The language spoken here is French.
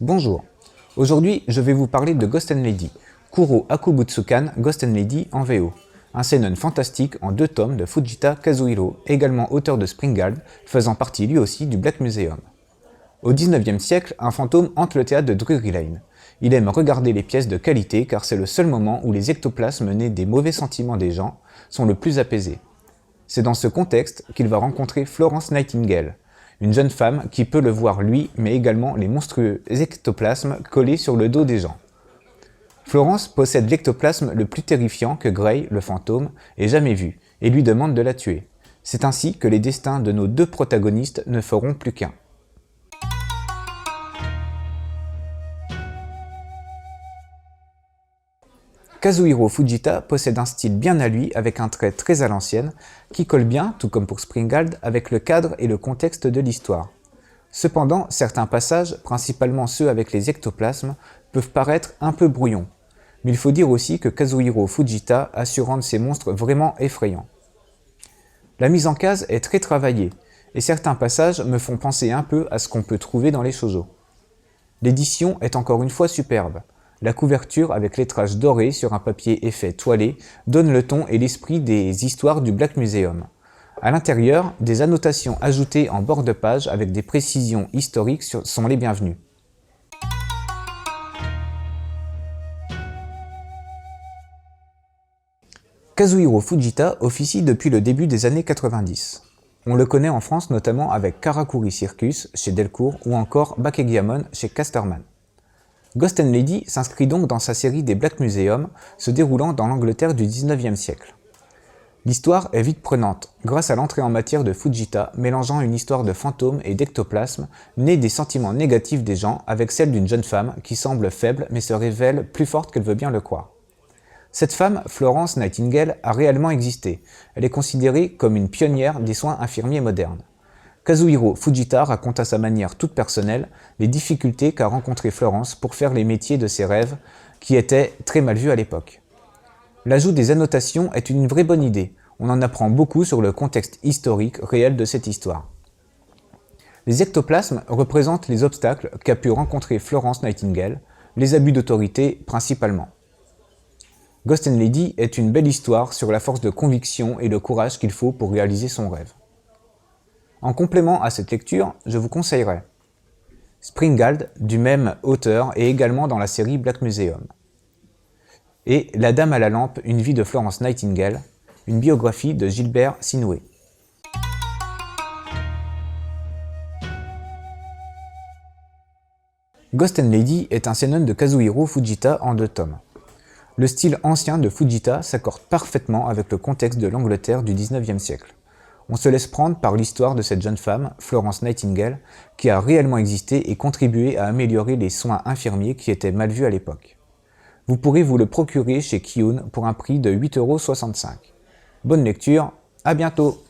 Bonjour, aujourd'hui je vais vous parler de Ghost & Lady, Kuro Akubutsukan Ghost & Lady en VO, un seinen fantastique en 2 tomes de Fujita Kazuhiro, également auteur de Springald, faisant partie lui aussi du Black Museum. Au XIXe siècle, un fantôme hante le théâtre de Drury Lane. Il aime regarder les pièces de qualité car c'est le seul moment où les ectoplasmes nés des mauvais sentiments des gens sont le plus apaisés. C'est dans ce contexte qu'il va rencontrer Florence Nightingale, une jeune femme qui peut le voir lui, mais également les monstrueux ectoplasmes collés sur le dos des gens. Florence possède l'ectoplasme le plus terrifiant que Gray, le fantôme, ait jamais vu, et lui demande de la tuer. C'est ainsi que les destins de nos 2 protagonistes ne feront plus qu'un. Kazuhiro Fujita possède un style bien à lui avec un trait très à l'ancienne, qui colle bien, tout comme pour Springald, avec le cadre et le contexte de l'histoire. Cependant, certains passages, principalement ceux avec les ectoplasmes, peuvent paraître un peu brouillons. Mais il faut dire aussi que Kazuhiro Fujita a su rendre ces monstres vraiment effrayants. La mise en case est très travaillée, et certains passages me font penser un peu à ce qu'on peut trouver dans les shoujo. L'édition est encore une fois superbe. La couverture avec lettrage doré sur un papier effet toilé donne le ton et l'esprit des histoires du Black Museum. À l'intérieur, des annotations ajoutées en bord de page avec des précisions historiques sont les bienvenues. Kazuhiro Fujita officie depuis le début des années 90. On le connaît en France notamment avec Karakuri Circus chez Delcourt ou encore Bakegiamon chez Casterman. Ghost & Lady s'inscrit donc dans sa série des Black Museum, se déroulant dans l'Angleterre du XIXe siècle. L'histoire est vite prenante, grâce à l'entrée en matière de Fujita mélangeant une histoire de fantômes et d'ectoplasmes, née des sentiments négatifs des gens avec celle d'une jeune femme qui semble faible mais se révèle plus forte qu'elle veut bien le croire. Cette femme, Florence Nightingale, a réellement existé. Elle est considérée comme une pionnière des soins infirmiers modernes. Kazuhiro Fujita raconte à sa manière toute personnelle les difficultés qu'a rencontrées Florence pour faire les métiers de ses rêves, qui étaient très mal vus à l'époque. L'ajout des annotations est une vraie bonne idée, on en apprend beaucoup sur le contexte historique réel de cette histoire. Les ectoplasmes représentent les obstacles qu'a pu rencontrer Florence Nightingale, les abus d'autorité principalement. Ghost & Lady est une belle histoire sur la force de conviction et le courage qu'il faut pour réaliser son rêve. En complément à cette lecture, je vous conseillerais Springald, du même auteur et également dans la série Black Museum, et La Dame à la lampe, une vie de Florence Nightingale, une biographie de Gilbert Sinoué. Ghost & Lady est un seinen de Kazuhiro Fujita en 2 tomes. Le style ancien de Fujita s'accorde parfaitement avec le contexte de l'Angleterre du XIXe siècle. On se laisse prendre par l'histoire de cette jeune femme, Florence Nightingale, qui a réellement existé et contribué à améliorer les soins infirmiers qui étaient mal vus à l'époque. Vous pourrez vous le procurer chez Kiun pour un prix de 8,65 €. Bonne lecture, à bientôt!